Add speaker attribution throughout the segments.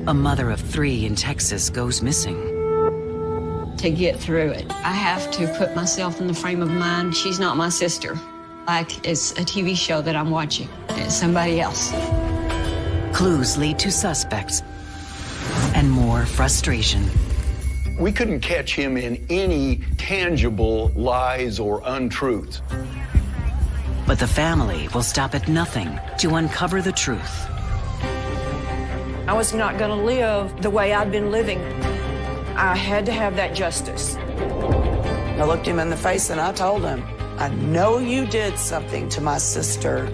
Speaker 1: A mother of 3 in Texas goes missing.
Speaker 2: To get through it, I have to put myself in the frame of mind. She's not my sister. Like it's a TV show that I'm watching. It's somebody else.
Speaker 1: Clues lead to suspects and more frustration.
Speaker 3: We couldn't catch him in any tangible lies or untruths.
Speaker 1: But the family will stop at nothing to uncover the truth.
Speaker 4: I was not going to live the way I'd been living. I had to have that justice.
Speaker 5: I looked him in the face and I told him, I know you did something to my sister,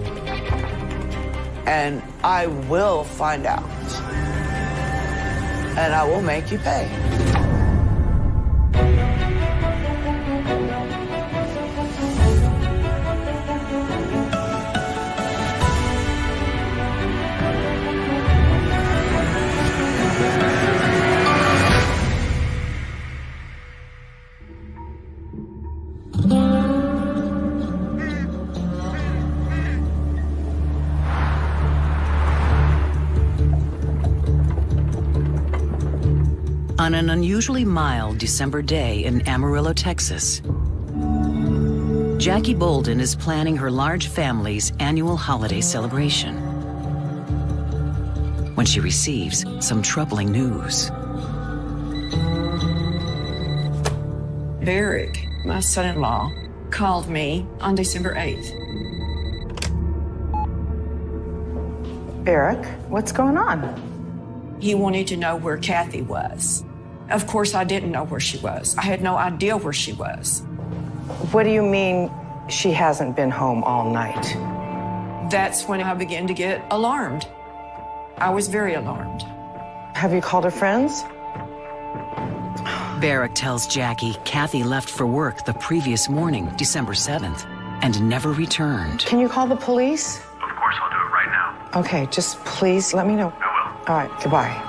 Speaker 5: and I will find out. And I will make you pay.
Speaker 1: On an unusually mild December day in Amarillo, Texas, Jackie Bolden is planning her large family's annual holiday celebration when she receives some troubling news.
Speaker 4: Barak, my son-in-law, called me on December 8th.
Speaker 6: Barak, what's going on?
Speaker 4: He wanted to know where Cathy was. Of course, I didn't know where she was. I had no idea where she was.
Speaker 6: What do you mean she hasn't been home all night?
Speaker 4: That's when I began to get alarmed. I was very alarmed.
Speaker 6: Have you called her friends?
Speaker 1: Barak tells Jackie Cathy left for work the previous morning, December 7th, and never returned.
Speaker 6: Can you call the police?
Speaker 7: Of course, I'll do it right now.
Speaker 6: Okay, just please let me know.
Speaker 7: I will.
Speaker 6: All right, goodbye.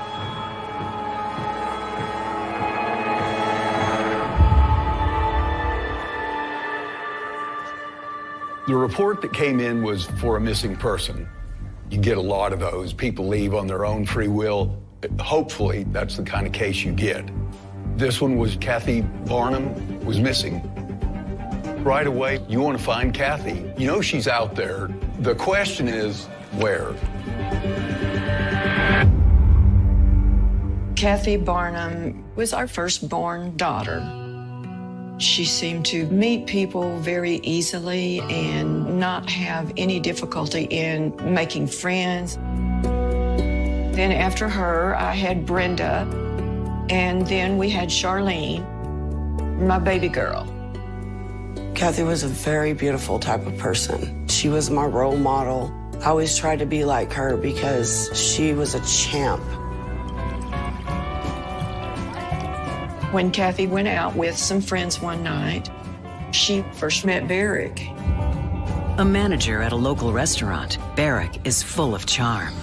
Speaker 3: The report that came in was for a missing person. You get a lot of those. People leave on their own free will. Hopefully, that's the kind of case you get. This one was Cathy Barnum was missing. Right away, you want to find Cathy. You know she's out there. The question is, where?
Speaker 4: Cathy Barnum was our firstborn daughter. She seemed to meet people very easily and not have any difficulty in making friends. Then after her, I had Brenda, and then we had Charlene, my baby girl.
Speaker 5: Cathy was a very beautiful type of person. She was my role model. I always tried to be like her because she was a champ.
Speaker 4: When Cathy went out with some friends one night, she first met Barak.
Speaker 1: A manager at a local restaurant, Barak is full of charm.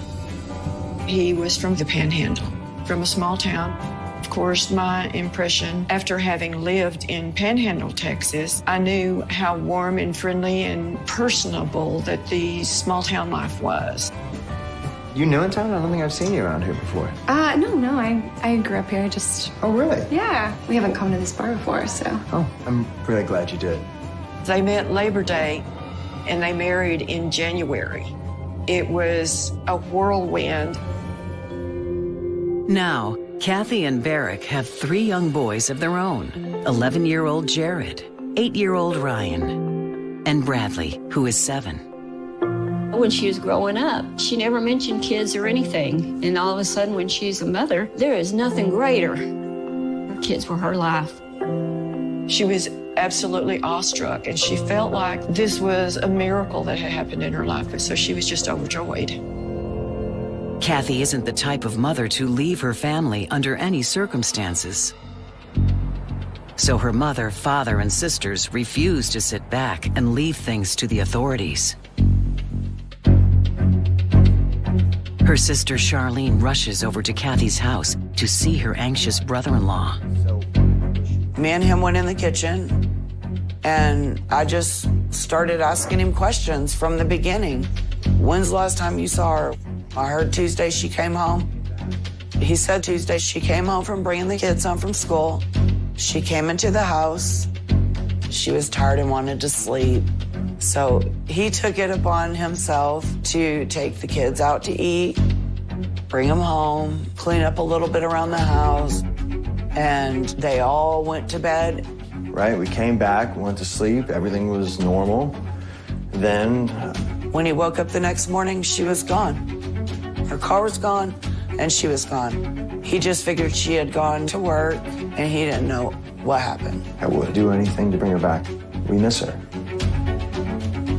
Speaker 4: He was from the Panhandle, from a small town. Of course, my impression after having lived in Panhandle, Texas, I knew how warm and friendly and personable that the small town life was.
Speaker 8: You new in town? I don't think I've seen you around here before.
Speaker 9: No, I grew up here.
Speaker 8: Oh, really?
Speaker 9: Yeah, we haven't come to this bar before, so.
Speaker 8: Oh, I'm really glad you did.
Speaker 4: They met Labor Day, and they married in January. It was a whirlwind.
Speaker 1: Now, Cathy and Barak have 3 young boys of their own, 11-year-old Jared, 8-year-old Ryan, and Bradley, who is 7.
Speaker 2: When she was growing up, she never mentioned kids or anything. And all of a sudden, when she's a mother, there is nothing greater. Her kids were her life.
Speaker 4: She was absolutely awestruck, and she felt like this was a miracle that had happened in her life, and so she was just overjoyed.
Speaker 1: Cathy isn't the type of mother to leave her family under any circumstances. So her mother, father, and sisters refuse to sit back and leave things to the authorities. Her sister Charlene rushes over to Cathy's house to see her anxious brother-in-law.
Speaker 5: Me and him went in the kitchen, and I just started asking him questions from the beginning. When's the last time you saw her? I heard Tuesday she came home. He said Tuesday she came home from bringing the kids home from school. She came into the house. She was tired and wanted to sleep. So he took it upon himself to take the kids out to eat, bring them home, clean up a little bit around the house, and they all went to bed.
Speaker 8: Right, we came back, went to sleep, everything was normal. Then...
Speaker 5: when he woke up the next morning, she was gone. Her car was gone, and she was gone. He just figured she had gone to work, and he didn't know what happened.
Speaker 8: I would do anything to bring her back. We miss her.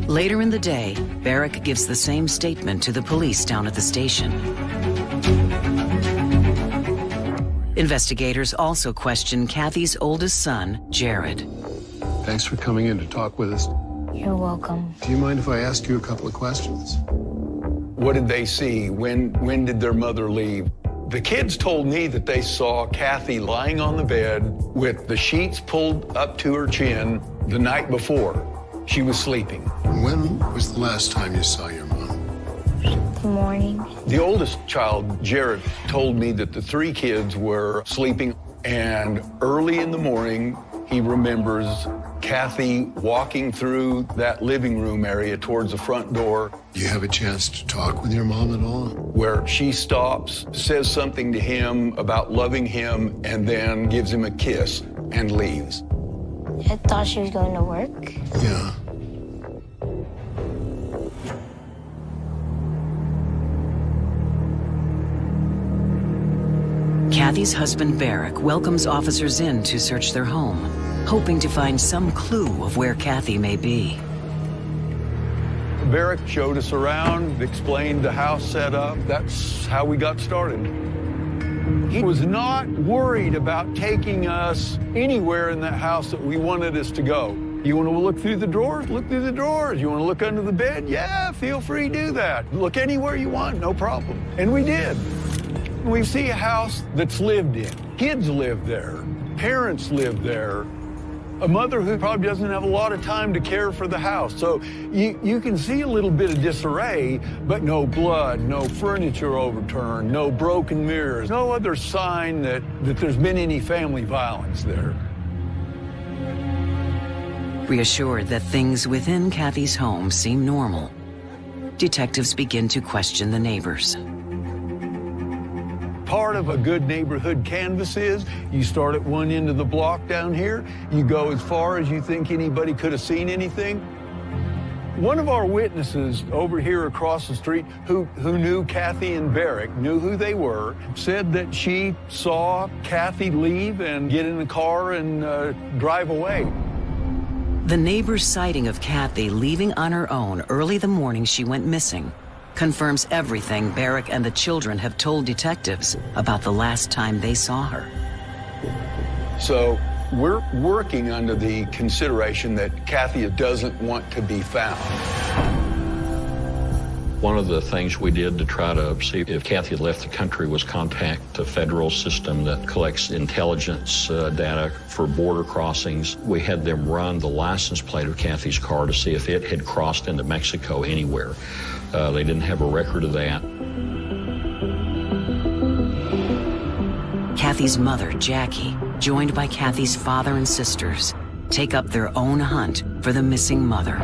Speaker 1: Later in the day, Barak gives the same statement to the police down at the station. Investigators also question Cathy's oldest son, Jared.
Speaker 10: Thanks for coming in to talk with us.
Speaker 9: You're welcome.
Speaker 10: Do you mind if I ask you a couple of questions?
Speaker 3: What did they see? When did their mother leave? The kids told me that they saw Cathy lying on the bed with the sheets pulled up to her chin the night before. She was sleeping.
Speaker 10: When was the last time you saw your mom?
Speaker 9: The morning.
Speaker 3: The oldest child, Jared, told me that the three kids were sleeping, and early in the morning, he remembers Cathy walking through that living room area towards the front door.
Speaker 10: Do you have a chance to talk with your mom at all?
Speaker 3: Where she stops, says something to him about loving him, and then gives him a kiss and leaves.
Speaker 9: I thought she was going to work.
Speaker 10: Yeah.
Speaker 1: Cathy's husband, Barak, welcomes officers in to search their home, hoping to find some clue of where Cathy may be.
Speaker 3: Barak showed us around, explained the house setup. That's how we got started. He was not worried about taking us anywhere in that house that we wanted us to go. You want to look through the drawers? Look through the drawers. You want to look under the bed? Yeah, feel free to do that. Look anywhere you want, no problem. And we did. We see a house that's lived in. Kids live there. Parents live there. A mother who probably doesn't have a lot of time to care for the house. So you can see a little bit of disarray, but no blood, no furniture overturned, no broken mirrors, no other sign that there's been any family violence there.
Speaker 1: Reassured that things within Cathy's home seem normal, detectives begin to question the neighbors.
Speaker 3: Part of a good neighborhood canvas is you start at one end of the block down here, you go as far as you think anybody could have seen anything. One of our witnesses over here across the street who knew Cathy and Barak, knew who they were, said that she saw Cathy leave and get in the car and drive away.
Speaker 1: The neighbor's sighting of Cathy leaving on her own early the morning she went missing confirms everything Barak and the children have told detectives about the last time they saw her.
Speaker 3: So we're working under the consideration that Cathy doesn't want to be found.
Speaker 11: One of the things we did to try to see if Cathy had left the country was contact the federal system that collects intelligence data for border crossings. We had them run the license plate of Cathy's car to see if it had crossed into Mexico anywhere. They didn't have a record of that.
Speaker 1: Cathy's mother, Jackie, joined by Cathy's father and sisters, take up their own hunt for the missing mother.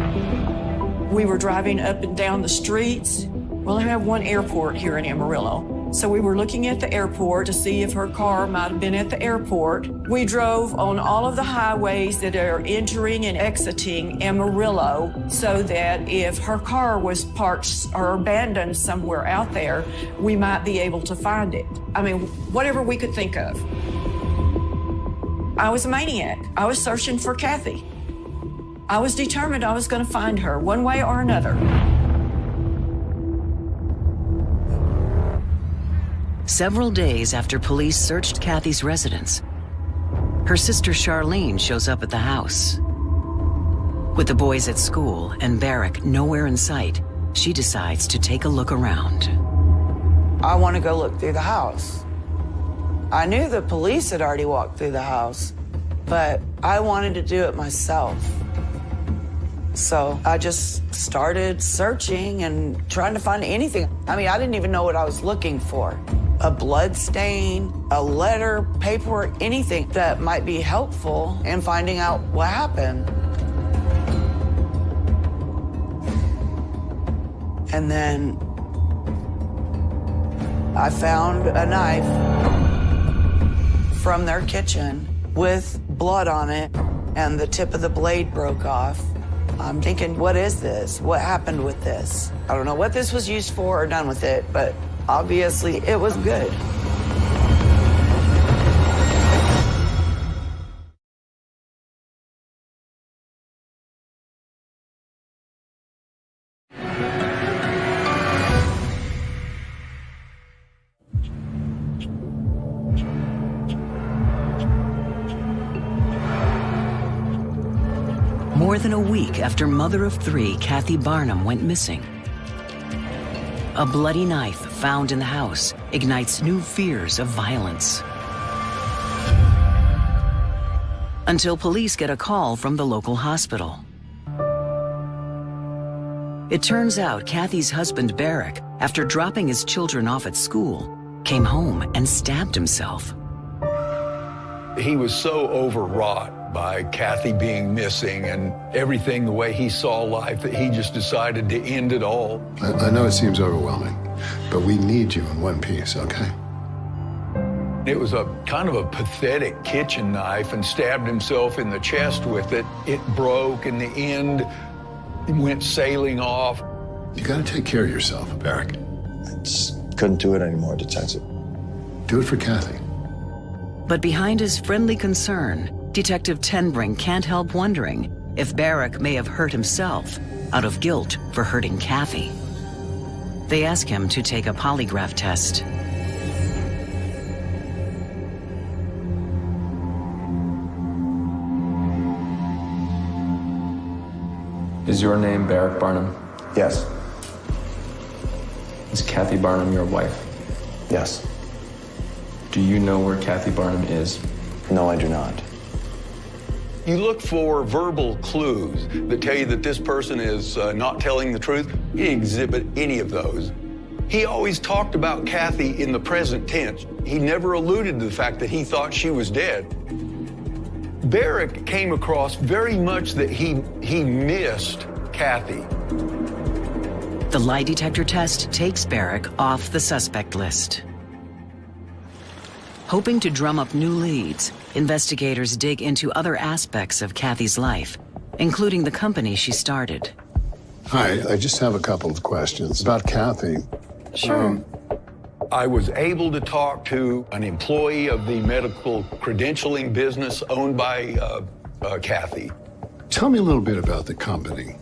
Speaker 4: We were driving up and down the streets. Well, I have one airport here in Amarillo. So we were looking at the airport to see if her car might have been at the airport. We drove on all of the highways that are entering and exiting Amarillo so that if her car was parked or abandoned somewhere out there, we might be able to find it. I mean, whatever we could think of. I was a maniac. I was searching for Cathy. I was determined I was going to find her one way or another.
Speaker 1: Several days after police searched Cathy's residence, her sister Charlene shows up at the house. With the boys at school and Barak nowhere in sight, she decides to take a look around.
Speaker 5: I want to go look through the house. I knew the police had already walked through the house, but I wanted to do it myself. So I just started searching and trying to find anything. I mean, I didn't even know what I was looking for. a blood stain, a letter, paperwork, anything that might be helpful in finding out what happened. And then I found a knife from their kitchen with blood on it, and the tip of the blade broke off. I'm thinking, what is this? What happened with this? I don't know what this was used for or done with it, but obviously it was good.
Speaker 1: More than a week after mother of three, Cathy Barnum, went missing. A bloody knife found in the house ignites new fears of violence. Until police get a call from the local hospital. It turns out Cathy's husband, Barak, after dropping his children off at school, came home and stabbed himself.
Speaker 3: He was so overwrought by Cathy being missing and everything the way he saw life that he just decided to end it all.
Speaker 10: I know it seems overwhelming, but we need you in one piece, okay?
Speaker 3: It was a kind of a pathetic kitchen knife, and stabbed himself in the chest with it. It broke, and the end went sailing off.
Speaker 10: You gotta take care of yourself, Barak.
Speaker 8: I just couldn't do it anymore, Detective.
Speaker 10: Do it for Cathy.
Speaker 1: But behind his friendly concern, Detective Tenbring can't help wondering if Barak may have hurt himself out of guilt for hurting Cathy. They ask him to take a polygraph test.
Speaker 12: Is your name Barak Barnum?
Speaker 8: Yes.
Speaker 12: Is Cathy Barnum your wife?
Speaker 8: Yes.
Speaker 12: Do you know where Cathy Barnum is?
Speaker 8: No, I do not.
Speaker 3: You look for verbal clues that tell you that this person is not telling the truth. You didn't exhibit any of those. He always talked about Cathy in the present tense. He never alluded to the fact that he thought she was dead. Barak came across very much that he missed Cathy.
Speaker 1: The lie detector test takes Barak off the suspect list. Hoping to drum up new leads, investigators dig into other aspects of Cathy's life, including the company she started.
Speaker 10: Hi, I just have a couple of questions about Cathy.
Speaker 1: Sure.
Speaker 3: I was able to talk to an employee of the medical credentialing business owned by Cathy.
Speaker 10: Tell me a little bit about the company.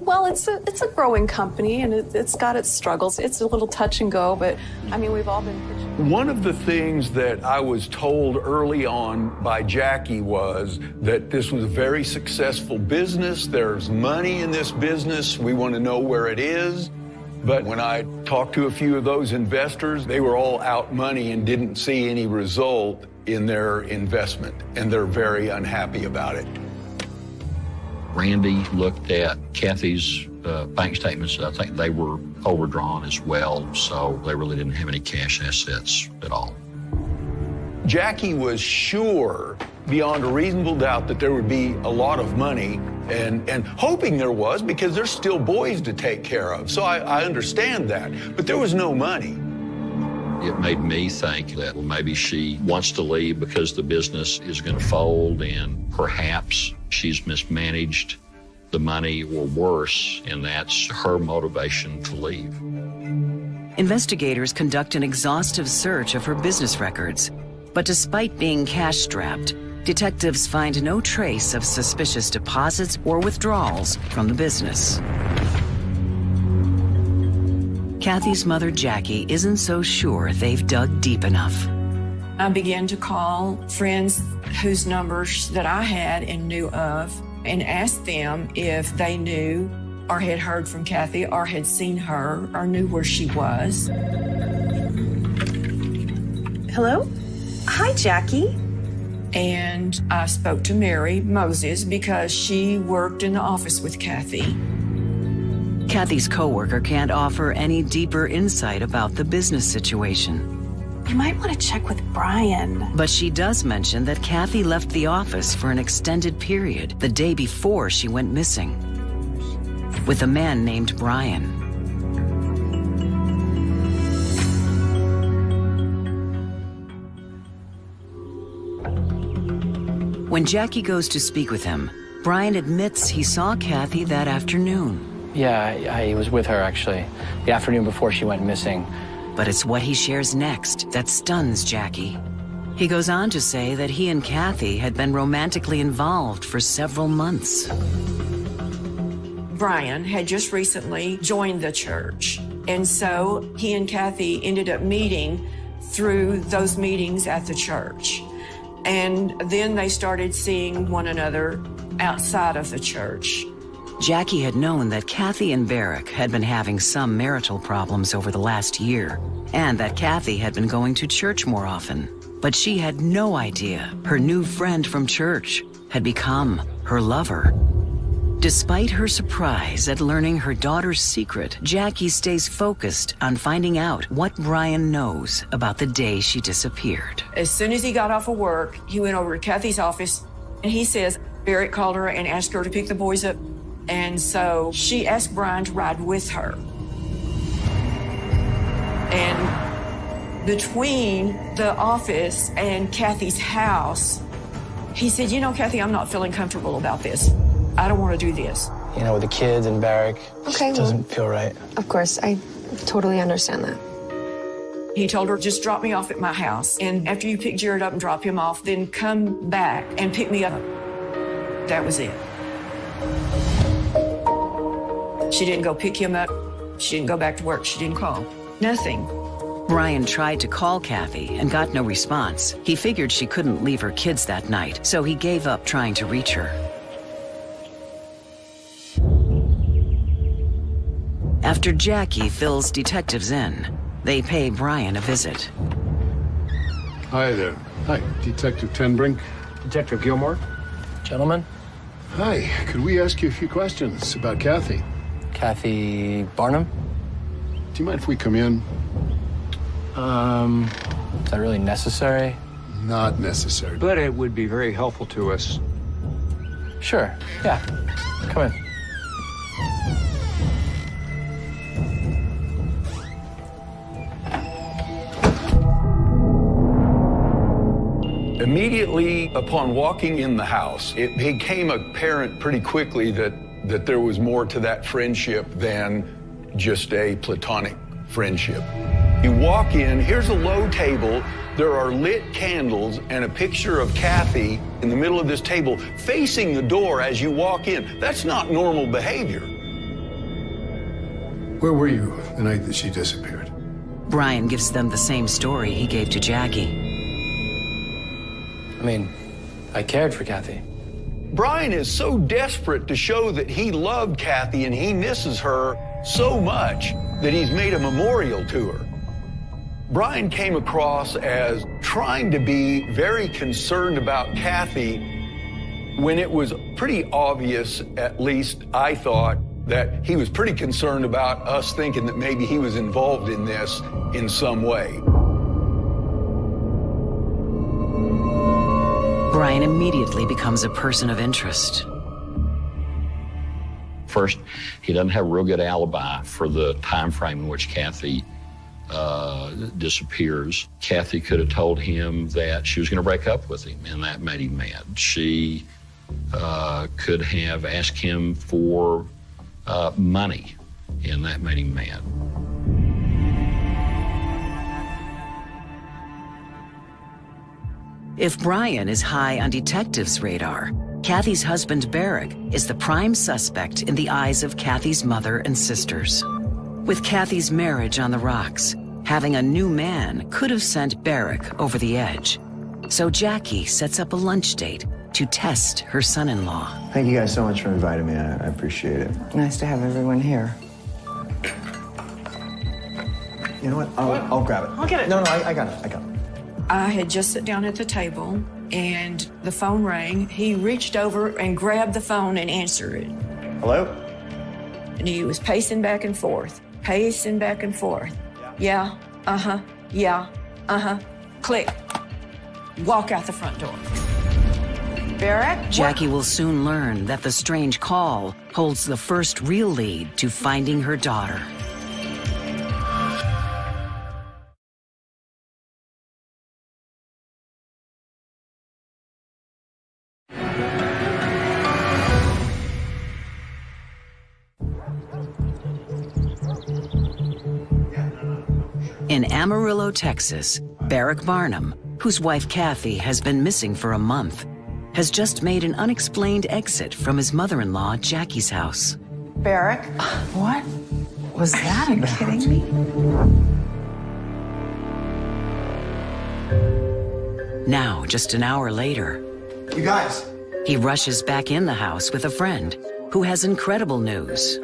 Speaker 13: Well, it's a growing company, and it's got its struggles. It's a little touch and go, but I mean, we've all been pitching.
Speaker 3: One of the things that I was told early on by Jackie was that this was a very successful business. There's money in this business. We want to know where it is. But when I talked to a few of those investors, they were all out money and didn't see any result in their investment, and they're very unhappy about it.
Speaker 11: Randy looked at Cathy's bank statements. I think they were overdrawn as well, so they really didn't have any cash assets at all.
Speaker 3: Jackie was sure, beyond a reasonable doubt, that there would be a lot of money, and hoping there was, because there's still boys to take care of. So I understand that, but there was no money.
Speaker 11: It made me think that maybe she wants to leave because the business is going to fold, and perhaps she's mismanaged the money or worse, and that's her motivation to leave.
Speaker 1: Investigators conduct an exhaustive search of her business records, but despite being cash-strapped, detectives find no trace of suspicious deposits or withdrawals from the business. Cathy's mother, Jackie, isn't so sure they've dug deep enough.
Speaker 4: I began to call friends whose numbers that I had and knew of and asked them if they knew or had heard from Cathy or had seen her or knew where she was.
Speaker 14: Hello? Hi, Jackie.
Speaker 4: And I spoke to Mary Moses because she worked in the office with Cathy.
Speaker 1: Cathy's coworker can't offer any deeper insight about the business situation.
Speaker 14: You might want to check with Brian.
Speaker 1: But she does mention that Cathy left the office for an extended period the day before she went missing, with a man named Brian. When Jackie goes to speak with him, Brian admits he saw Cathy that afternoon.
Speaker 12: Yeah, I was with her, actually, the afternoon before she went missing.
Speaker 1: But it's what he shares next that stuns Jackie. He goes on to say that he and Cathy had been romantically involved for several months.
Speaker 4: Brian had just recently joined the church, and so he and Cathy ended up meeting through those meetings at the church. And then they started seeing one another outside of the church.
Speaker 1: Jackie had known that Cathy and Barak had been having some marital problems over the last year, and that Cathy had been going to church more often. But she had no idea her new friend from church had become her lover. Despite her surprise at learning her daughter's secret, Jackie stays focused on finding out what Brian knows about the day she disappeared.
Speaker 4: As soon as he got off of work, he went over to Cathy's office, and he says Barak called her and asked her to pick the boys up. And so she asked Brian to ride with her. And between the office and Cathy's house, he said, you know, Cathy, I'm not feeling comfortable about this. I don't want to do this.
Speaker 12: You know, with the kids and Barak, it doesn't feel right.
Speaker 13: Of course, I totally understand that.
Speaker 4: He told her, just drop me off at my house. And after you pick Jared up and drop him off, then come back and pick me up. That was it. She didn't go pick him up. She didn't go back to work. She didn't call. Nothing.
Speaker 1: Brian tried to call Cathy and got no response. He figured she couldn't leave her kids that night, so he gave up trying to reach her. After Jackie fills detectives in, they pay Brian a visit.
Speaker 10: Hi there. Hi, Detective Tenbrink.
Speaker 12: Detective Gilmore. Gentlemen.
Speaker 10: Hi, could we ask you a few questions about Cathy?
Speaker 12: Cathy Barnum?
Speaker 10: Do you mind if we come in?
Speaker 12: Is that really necessary?
Speaker 10: Not necessary.
Speaker 15: But it would be very helpful to us.
Speaker 12: Sure, yeah. Come in.
Speaker 3: Immediately upon walking in the house, it became apparent pretty quickly that there was more to that friendship than just a platonic friendship. You walk in, here's a low table, there are lit candles and a picture of Cathy in the middle of this table facing the door as you walk in. That's not normal behavior.
Speaker 10: Where were you the night that she disappeared?
Speaker 1: Brian gives them the same story he gave to Jackie.
Speaker 12: I mean, I cared for Cathy.
Speaker 3: Brian is so desperate to show that he loved Cathy and he misses her so much that he's made a memorial to her. Brian came across as trying to be very concerned about Cathy when it was pretty obvious, at least I thought, that he was pretty concerned about us thinking that maybe he was involved in this in some way.
Speaker 1: Brian immediately becomes a person of interest.
Speaker 11: First, he doesn't have a real good alibi for the time frame in which Cathy disappears. Cathy could have told him that she was going to break up with him, and that made him mad. She could have asked him for money, and that made him mad.
Speaker 1: If Brian is high on detectives' radar, Cathy's husband, Barak, is the prime suspect in the eyes of Cathy's mother and sisters. With Cathy's marriage on the rocks, having a new man could have sent Barak over the edge. So Jackie sets up a lunch date to test her son-in-law.
Speaker 8: Thank you guys so much for inviting me. I appreciate it.
Speaker 6: Nice to have everyone here.
Speaker 8: You know what? I'll grab it.
Speaker 6: I'll get it.
Speaker 8: No, I got it.
Speaker 4: I had just sat down at the table, and the phone rang. He reached over and grabbed the phone and answered it.
Speaker 8: Hello?
Speaker 4: And he was pacing back and forth, pacing back and forth. Yeah, yeah, Click. Walk out the front door.
Speaker 5: Barak?
Speaker 1: Jackie will soon learn that the strange call holds the first real lead to finding her daughter. In Amarillo, Texas, Barak Barnum, whose wife Cathy has been missing for a month, has just made an unexplained exit from his mother-in-law, Jackie's house.
Speaker 5: Barak? What was that about? Are you kidding me?
Speaker 1: Now, just an hour later,
Speaker 8: You guys.
Speaker 1: he rushes back in the house with a friend who has incredible news.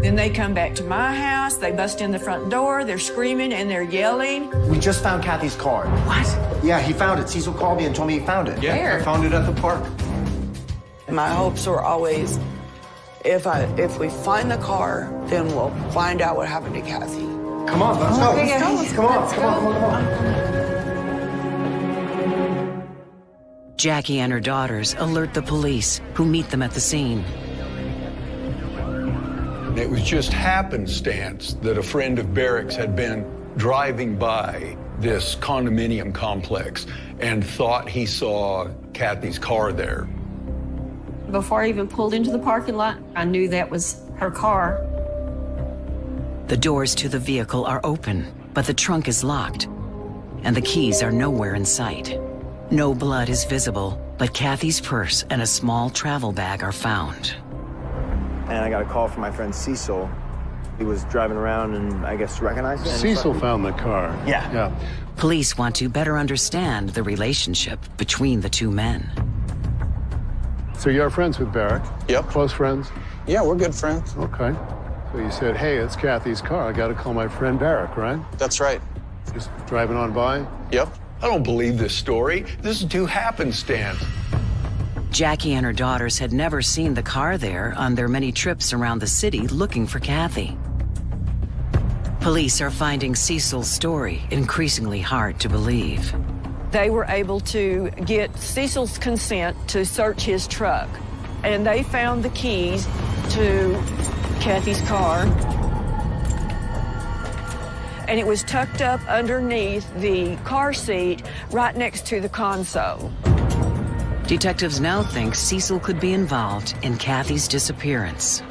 Speaker 4: Then they come back to my house, they bust in the front door, they're screaming and they're yelling.
Speaker 8: We just found Cathy's car.
Speaker 5: What?
Speaker 8: Yeah, he found it. Cecil called me and told me he found it.
Speaker 15: Yeah,
Speaker 5: Where?
Speaker 15: I found it at the park.
Speaker 5: My hopes were always, if we find the car, then we'll find out what happened to Cathy.
Speaker 8: Come on, let's go.
Speaker 5: Okay,
Speaker 8: Let's go. Come on, come on, come on.
Speaker 1: Jackie and her daughters alert the police, who meet them at the scene.
Speaker 3: It was just happenstance that a friend of Barak's had been driving by this condominium complex and thought he saw Cathy's car there.
Speaker 2: Before I even pulled into the parking lot, I knew that was her car.
Speaker 1: The doors to the vehicle are open, but the trunk is locked, and the keys are nowhere in sight. No blood is visible, but Cathy's purse and a small travel bag are found.
Speaker 8: And I got a call from my friend Cecil. He was driving around and I guess recognized it.
Speaker 10: Cecil found the car.
Speaker 8: Yeah.
Speaker 1: Police want to better understand the relationship between the two men.
Speaker 10: So you're friends with Barak?
Speaker 15: Yep.
Speaker 10: Close friends?
Speaker 15: Yeah, we're good friends.
Speaker 10: Okay. So you said, hey, it's Cathy's car. I got to call my friend Barak, right?
Speaker 15: That's right.
Speaker 10: Just driving on by?
Speaker 15: Yep.
Speaker 3: I don't believe this story. This is too happenstance.
Speaker 1: Jackie and her daughters had never seen the car there on their many trips around the city looking for Cathy. Police are finding Cecil's story increasingly hard to believe.
Speaker 4: They were able to get Cecil's consent to search his truck, and they found the keys to Cathy's car. And it was tucked up underneath the car seat right next to the console.
Speaker 1: Detectives now think Cecil could be involved in Cathy's disappearance.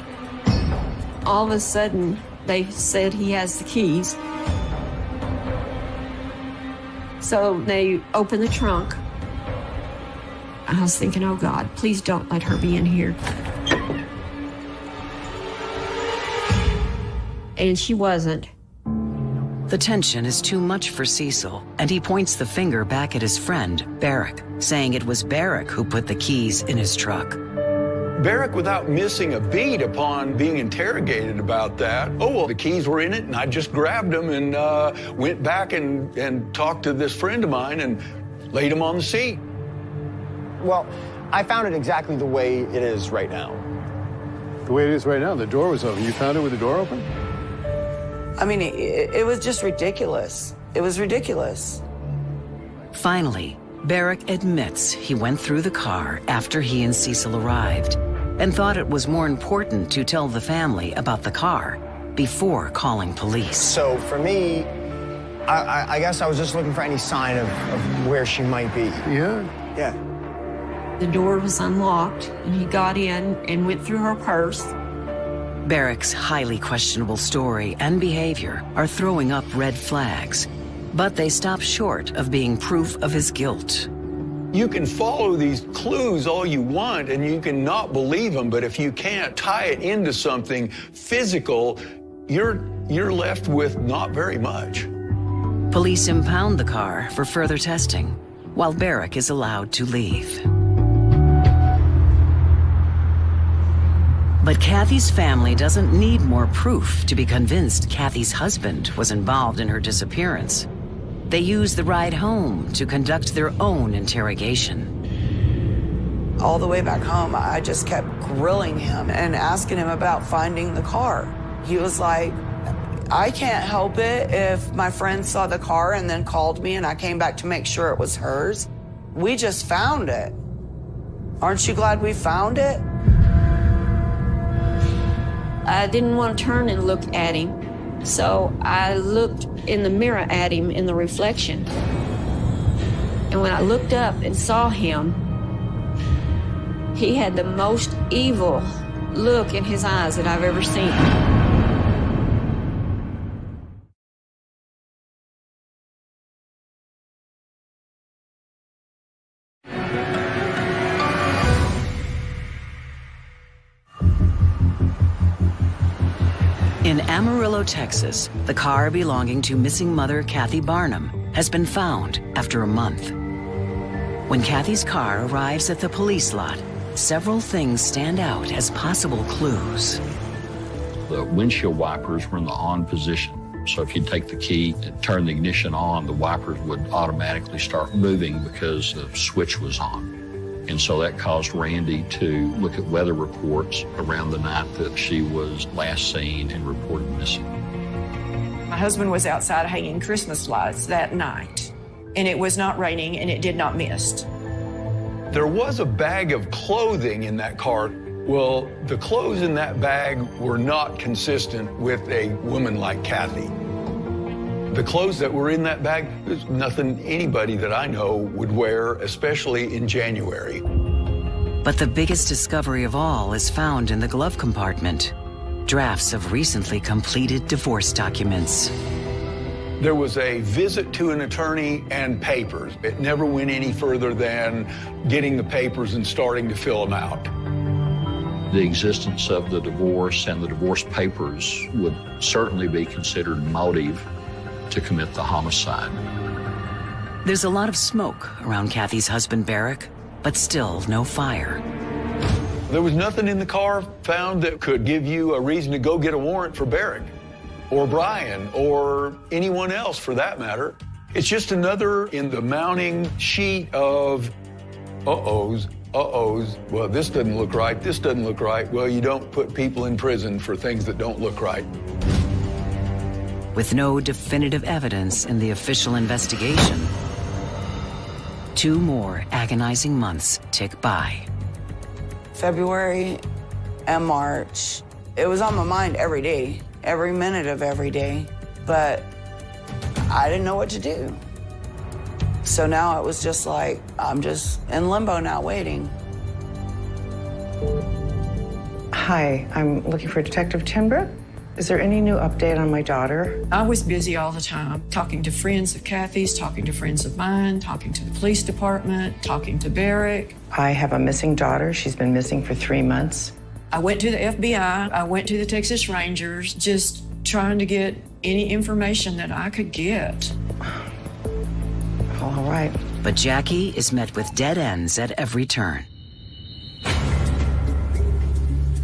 Speaker 2: All of a sudden, they said he has the keys. So they opened the trunk. I was thinking, oh God, please don't let her be in here. And she wasn't.
Speaker 1: The tension is too much for Cecil, and he points the finger back at his friend, Barak, saying it was Barak who put the keys in his truck.
Speaker 3: Barak, without missing a beat upon being interrogated about that, oh, well, the keys were in it, and I just grabbed them and went back and talked to this friend of mine and laid them on the seat.
Speaker 8: Well, I found it exactly the way it is right now.
Speaker 10: The way it is right now, the door was open. You found it with the door open?
Speaker 5: I mean, it was just ridiculous. It was ridiculous.
Speaker 1: Finally, Barak admits he went through the car after he and Cecil arrived and thought it was more important to tell the family about the car before calling police.
Speaker 8: So for me, I guess I was just looking for any sign of where she might be.
Speaker 10: Yeah?
Speaker 8: Yeah.
Speaker 2: The door was unlocked, and he got in and went through her purse.
Speaker 1: Barak's highly questionable story and behavior are throwing up red flags, but they stop short of being proof of his guilt.
Speaker 3: You can follow these clues all you want, and you can not believe them, but if you can't tie it into something physical, you're left with not very much.
Speaker 1: Police impound the car for further testing, while Barak is allowed to leave. But Cathy's family doesn't need more proof to be convinced Cathy's husband was involved in her disappearance. They use the ride home to conduct their own interrogation.
Speaker 5: All the way back home, I just kept grilling him and asking him about finding the car. He was like, I can't help it if my friend saw the car and then called me and I came back to make sure it was hers. We just found it. Aren't you glad we found it?
Speaker 2: I didn't want to turn and look at him, so I looked in the mirror at him in the reflection. And when I looked up and saw him, he had the most evil look in his eyes that I've ever seen.
Speaker 1: In Amarillo, Texas, the car belonging to missing mother Cathy Barnum has been found after a month. When Cathy's car arrives at the police lot, several things stand out as possible clues.
Speaker 11: The windshield wipers were in the on position. So if you take the key and turn the ignition on, the wipers would automatically start moving because the switch was on. And so that caused Randy to look at weather reports around the night that she was last seen and reported missing.
Speaker 4: My husband was outside hanging Christmas lights that night, and it was not raining and it did not mist.
Speaker 3: There was a bag of clothing in that car. Well, the clothes in that bag were not consistent with a woman like Cathy. The clothes that were in that bag, there's nothing anybody that I know would wear, especially in January.
Speaker 1: But the biggest discovery of all is found in the glove compartment. Drafts of recently completed divorce documents.
Speaker 3: There was a visit to an attorney and papers. It never went any further than getting the papers and starting to fill them out.
Speaker 11: The existence of the divorce and the divorce papers would certainly be considered motive to commit the homicide.
Speaker 1: There's a lot of smoke around Cathy's husband, Barak, but still no fire.
Speaker 3: There was nothing in the car found that could give you a reason to go get a warrant for Barak, or Brian, or anyone else for that matter. It's just another in the mounting sheet of uh-ohs, uh-ohs. Well, this doesn't look right, this doesn't look right. Well, you don't put people in prison for things that don't look right.
Speaker 1: With no definitive evidence in the official investigation, 2 more agonizing months tick by.
Speaker 5: February and March, it was on my mind every day, every minute of every day, but I didn't know what to do. So now it was just like, I'm just in limbo now, waiting.
Speaker 6: Hi, I'm looking for Detective Tinbrook. Is there any new update on my daughter?
Speaker 4: I was busy all the time, talking to friends of Cathy's, talking to friends of mine, talking to the police department, talking to Barak.
Speaker 6: I have a missing daughter. She's been missing for 3 months.
Speaker 4: I went to the FBI, I went to the Texas Rangers, just trying to get any information that I could get.
Speaker 6: All right.
Speaker 1: But Jackie is met with dead ends at every turn.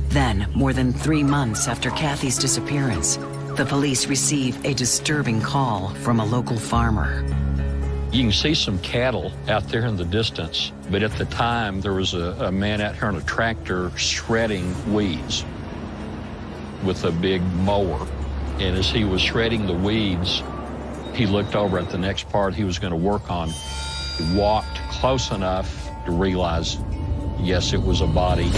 Speaker 1: Then, more than 3 months after Cathy's disappearance, the police receive a disturbing call from a local farmer.
Speaker 11: You can see some cattle out there in the distance, but at the time there was a man out here on a tractor shredding weeds with a big mower. And as he was shredding the weeds, he looked over at the next part he was going to work on. He walked close enough to realize, yes, it was a body.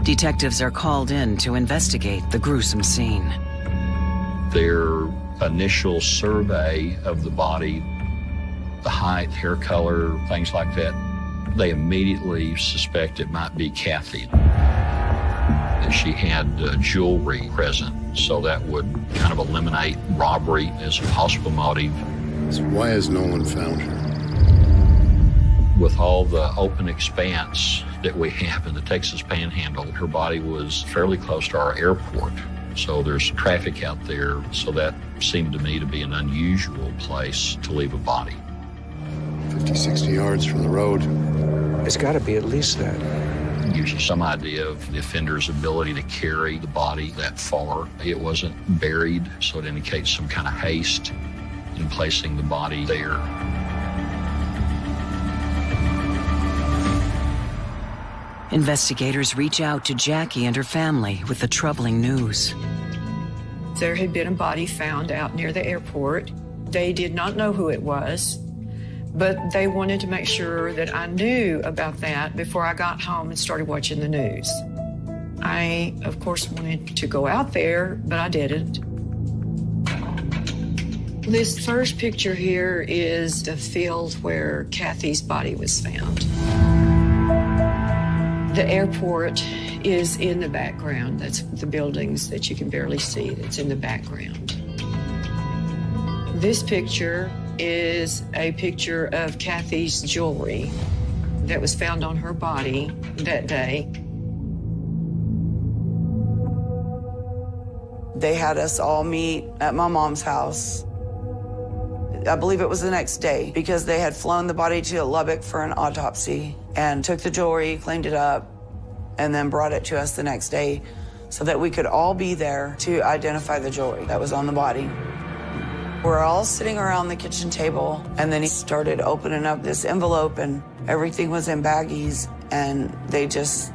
Speaker 1: Detectives are called in to investigate the gruesome scene.
Speaker 11: Their initial survey of the body, the height, hair color, things like that, they immediately suspect it might be Cathy. That she had jewelry present, so that would kind of eliminate robbery as a possible motive.
Speaker 10: So why has no one found her?
Speaker 11: With all the open expanse that we have in the Texas Panhandle, her body was fairly close to our airport. So there's traffic out there, so that seemed to me to be an unusual place to leave a body.
Speaker 10: 50, 60 yards from the road.
Speaker 15: It's got to be at least that.
Speaker 11: It gives you some idea of the offender's ability to carry the body that far. It wasn't buried, so it indicates some kind of haste in placing the body there.
Speaker 1: investigators reach out to Jackie and her family with the troubling news.
Speaker 4: There had been a body found out near the airport. They did not know who it was, but they wanted to make sure that I knew about that before I got home and started watching the news. I, of course, wanted to go out there, but I didn't. This first picture here is the field where Cathy's body was found. The airport is in the background. That's the buildings that you can barely see that's in the background. This picture is a picture of Cathy's jewelry that was found on her body that day.
Speaker 5: They had us all meet at my mom's house. I believe it was the next day because they had flown the body to Lubbock for an autopsy and took the jewelry, cleaned it up, and then brought it to us the next day so that we could all be there to identify the jewelry that was on the body. We're all sitting around the kitchen table, and then he started opening up this envelope, and everything was in baggies, and they just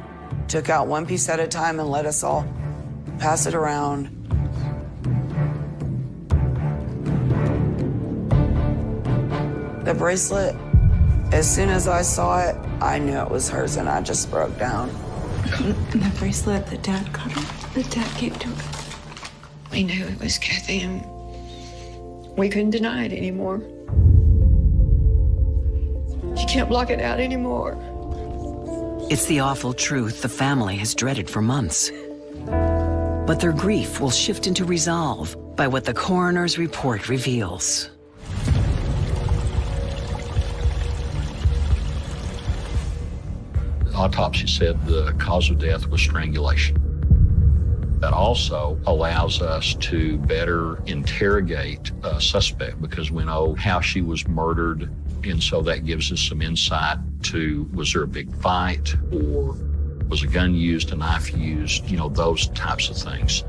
Speaker 5: took out one piece at a time and let us all pass it around. The bracelet, as soon as I saw it, I knew it was hers, and I just broke down.
Speaker 14: And the bracelet that Dad got her, that Dad gave to her.
Speaker 4: We knew it was Cathy, and we couldn't deny it anymore. You can't block it out anymore.
Speaker 1: It's the awful truth the family has dreaded for months. But their grief will shift into resolve by what the coroner's report reveals.
Speaker 11: The autopsy said the cause of death was strangulation. That also allows us to better interrogate a suspect because we know how she was murdered, and so that gives us some insight to, was there a big fight, or was a gun used, a knife used, you know, those types of things.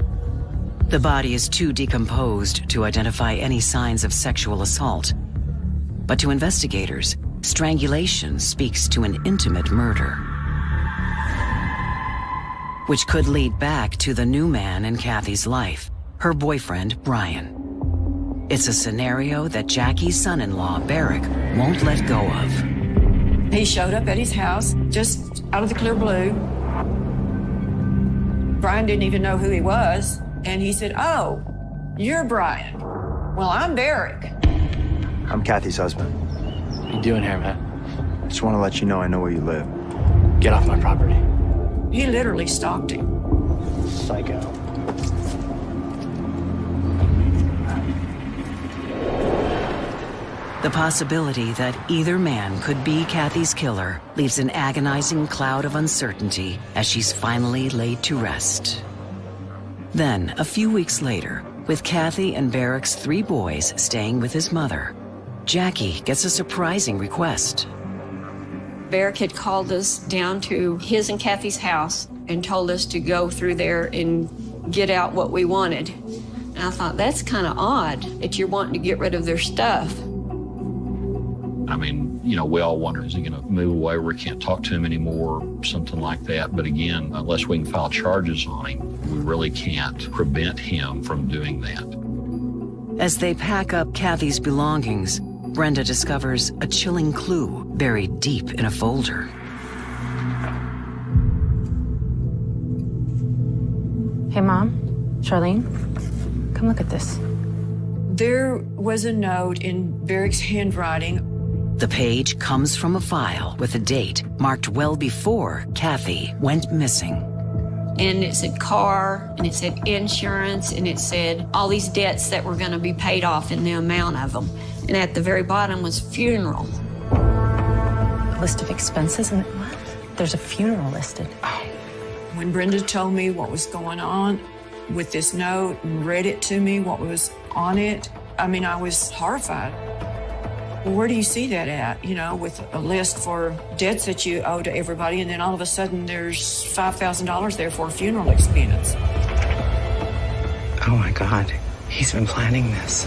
Speaker 1: The body is too decomposed to identify any signs of sexual assault. But to investigators, strangulation speaks to an intimate murder, which could lead back to the new man in Cathy's life, her boyfriend, Brian. It's a scenario that Jackie's son-in-law, Barak, won't let go of.
Speaker 4: He showed up at his house, just out of the clear blue. Brian didn't even know who he was, and he said, "Oh, you're Brian. Well, I'm Barak."
Speaker 8: I'm Cathy's husband.
Speaker 12: What are you doing here, man?
Speaker 8: Just want to let you know I know where you live.
Speaker 12: Get off my property.
Speaker 4: He literally stalked him.
Speaker 12: Psycho.
Speaker 1: The possibility that either man could be Cathy's killer leaves an agonizing cloud of uncertainty as she's finally laid to rest. Then, a few weeks later, with Cathy and Barak's 3 boys staying with his mother, Jackie gets a surprising request.
Speaker 2: Barak had called us down to his and Cathy's house and told us to go through there and get out what we wanted. And I thought, that's kind of odd that you're wanting to get rid of their stuff.
Speaker 11: I mean, you know, we all wonder, is he going to move away where we can't talk to him anymore, something like that. But again, unless we can file charges on him, we really can't prevent him from doing that.
Speaker 1: As they pack up Cathy's belongings, Brenda discovers a chilling clue buried deep in a folder.
Speaker 16: Hey, Mom. Charlene, come look at this.
Speaker 4: There was a note in Barak's handwriting.
Speaker 1: The page comes from a file with a date marked well before Cathy went missing.
Speaker 2: And it said car, and it said insurance, and it said all these debts that were going to be paid off and the amount of them. And at the very bottom was funeral.
Speaker 16: A list of expenses, and what? There's a funeral listed. Oh.
Speaker 4: When Brenda told me what was going on with this note and read it to me, what was on it, I mean, I was horrified. Well, where do you see that at? You know, with a list for debts that you owe to everybody, and then all of a sudden there's $5,000 there for a funeral expense.
Speaker 6: Oh my God, he's been planning this.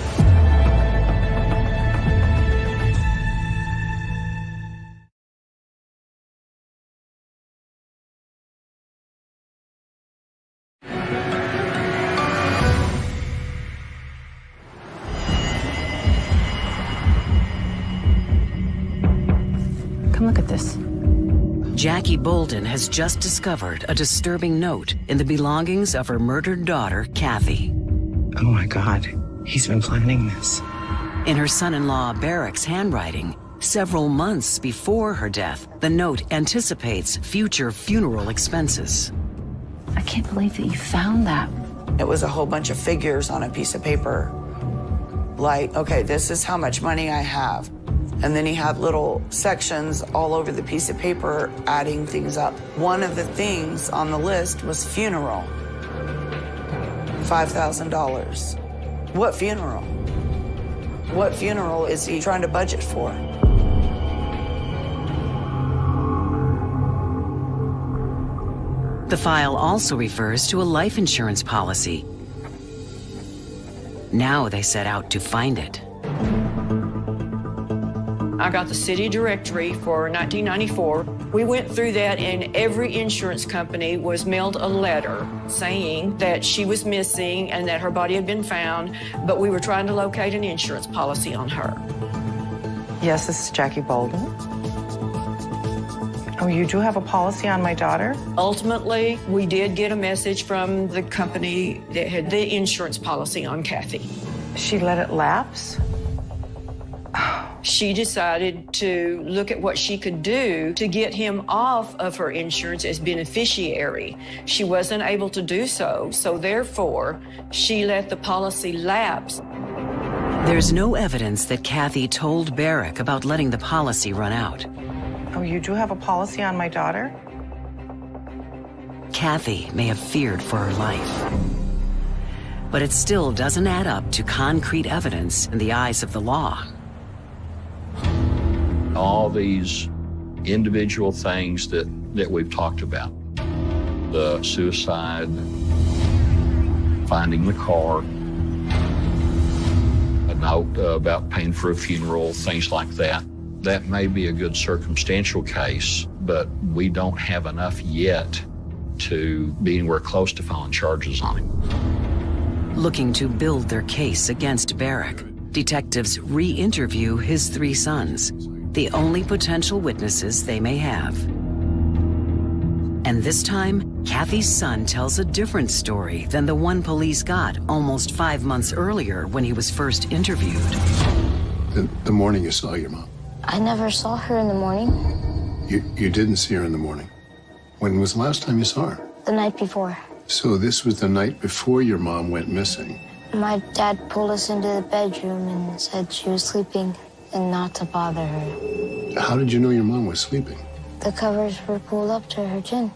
Speaker 16: Come look at this.
Speaker 1: Jackie Bolden has just discovered a disturbing note in the belongings of her murdered daughter, Cathy.
Speaker 6: Oh my God, he's been planning this.
Speaker 1: In her son-in-law Barak's handwriting, several months before her death, the note anticipates future funeral expenses.
Speaker 16: I can't believe that you found that.
Speaker 5: It was a whole bunch of figures on a piece of paper. Like, okay, this is how much money I have. And then he had little sections all over the piece of paper adding things up. One of the things on the list was funeral. $5,000. What funeral? What funeral is he trying to budget for?
Speaker 1: The file also refers to a life insurance policy. Now they set out to find it.
Speaker 4: I got the city directory for 1994. We went through that, and every insurance company was mailed a letter saying that she was missing and that her body had been found, but we were trying to locate an insurance policy on her.
Speaker 6: Yes, this is Jackie Bolden. Oh, you do have a policy on my daughter?
Speaker 4: Ultimately, we did get a message from the company that had the insurance policy on Cathy.
Speaker 6: She let it lapse?
Speaker 4: She decided to look at what she could do to get him off of her insurance as beneficiary. She wasn't able to do so, so therefore, she let the policy lapse.
Speaker 1: There's no evidence that Cathy told Barak about letting the policy run out.
Speaker 6: Oh, you do have a policy on my daughter?
Speaker 1: Cathy may have feared for her life. But it still doesn't add up to concrete evidence in the eyes of the law.
Speaker 11: All these individual things that we've talked about, the suicide, finding the car, a note about paying for a funeral, things like that, that may be a good circumstantial case, but we don't have enough yet to be anywhere close to filing charges on him.
Speaker 1: Looking to build their case against Barak, detectives re-interview his 3 sons, the only potential witnesses they may have. And this time, Cathy's son tells a different story than the one police got almost 5 months earlier when he was first interviewed.
Speaker 10: The morning you saw your mom.
Speaker 9: I never saw her in the morning.
Speaker 10: You didn't see her in the morning. When was the last time you saw her?
Speaker 9: The night before.
Speaker 10: So this was the night before your mom went missing.
Speaker 9: My dad pulled us into the bedroom and said she was sleeping and not to bother her.
Speaker 10: How did you know your mom was sleeping?
Speaker 9: The covers were pulled up to her chin.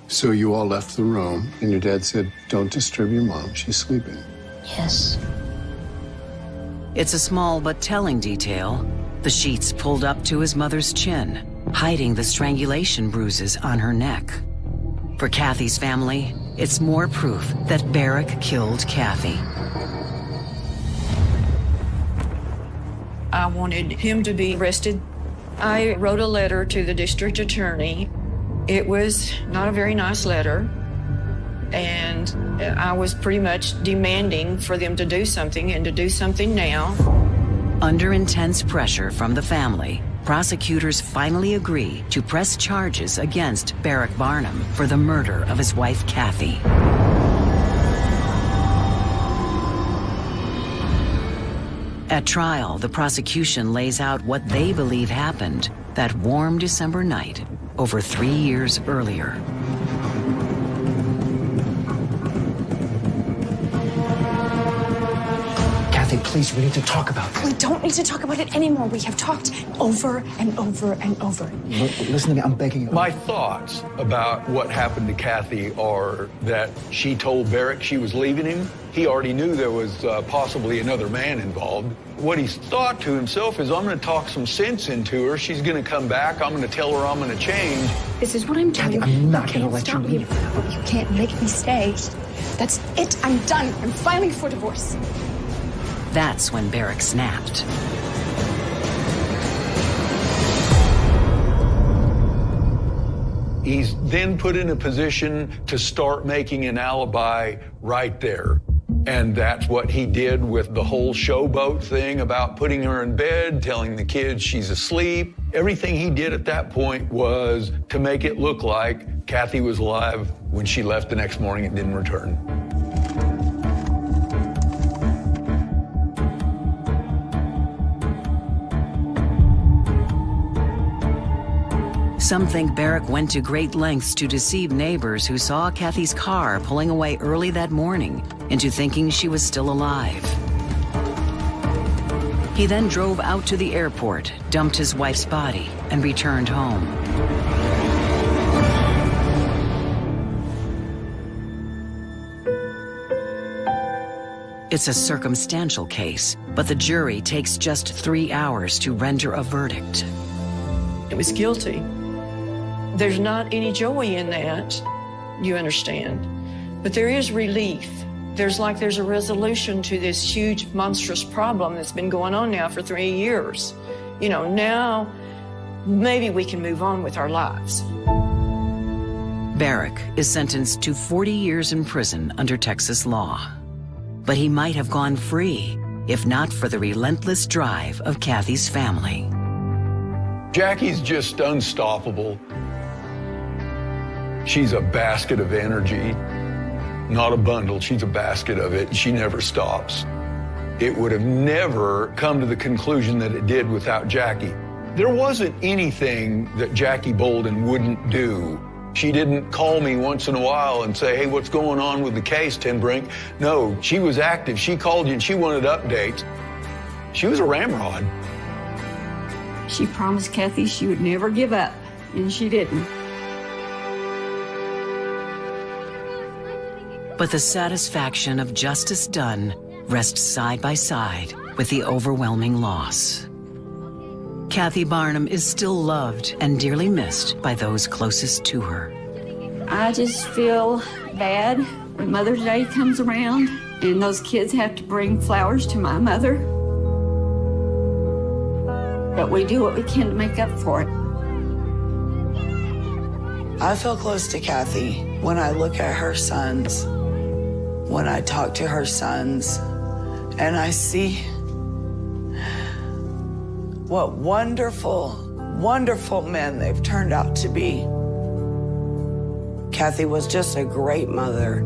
Speaker 10: So you all left the room, and your dad said, "Don't disturb your mom, she's sleeping."
Speaker 9: Yes.
Speaker 1: It's a small but telling detail. The sheets pulled up to his mother's chin, hiding the strangulation bruises on her neck. For Cathy's family, it's more proof that Barak killed Cathy.
Speaker 4: I wanted him to be arrested. I wrote a letter to the district attorney. It was not a very nice letter, and I was pretty much demanding for them to do something and to do something now.
Speaker 1: Under intense pressure from the family, prosecutors finally agree to press charges against Barak Barnum for the murder of his wife, Cathy. At trial, the prosecution lays out what they believe happened that warm December night over 3 years earlier.
Speaker 15: Cathy, please, we need to talk about this.
Speaker 14: We don't need to talk about it anymore. We have talked over and over and over.
Speaker 15: Listen to me, I'm begging you.
Speaker 3: My thoughts about what happened to Cathy are that she told Barak she was leaving him. He already knew there was possibly another man involved. What he's thought to himself is, I'm going to talk some sense into her. She's going to come back. I'm going to tell her I'm going to change.
Speaker 14: This is what I'm doing.
Speaker 15: Cathy, I'm not going to let you leave.
Speaker 14: You can't make me stay. That's it. I'm done. I'm filing for divorce.
Speaker 1: That's when Barak snapped.
Speaker 3: He's then put in a position to start making an alibi right there. And that's what he did with the whole showboat thing about putting her in bed, telling the kids she's asleep. Everything he did at that point was to make it look like Cathy was alive when she left the next morning and didn't return.
Speaker 1: Some think Barak went to great lengths to deceive neighbors who saw Cathy's car pulling away early that morning into thinking she was still alive. He then drove out to the airport, dumped his wife's body, and returned home. It's a circumstantial case, but the jury takes just 3 hours to render a verdict.
Speaker 4: It was guilty. There's not any joy in that, you understand. But there is relief. There's a resolution to this huge, monstrous problem that's been going on now for 3 years. You know, now maybe we can move on with our lives.
Speaker 1: Barak is sentenced to 40 years in prison under Texas law. But he might have gone free if not for the relentless drive of Cathy's family.
Speaker 3: Jackie's just unstoppable. She's a basket of energy, not a bundle. She's a basket of it. She never stops. It would have never come to the conclusion that it did without Jackie. There wasn't anything that Jackie Bolden wouldn't do. She didn't call me once in a while and say, hey, what's going on with the case, Tim Brink? No, she was active. She called you and she wanted updates. She was a ramrod.
Speaker 2: She promised Cathy she would never give up, and she didn't.
Speaker 1: But the satisfaction of justice done rests side by side with the overwhelming loss. Cathy Barnum is still loved and dearly missed by those closest to her.
Speaker 2: I just feel bad when Mother's Day comes around and those kids have to bring flowers to my mother. But we do what we can to make up for it.
Speaker 5: I feel close to Cathy when I look at her sons, when I talk to her sons, and I see what wonderful, wonderful men they've turned out to be. Cathy was just a great mother.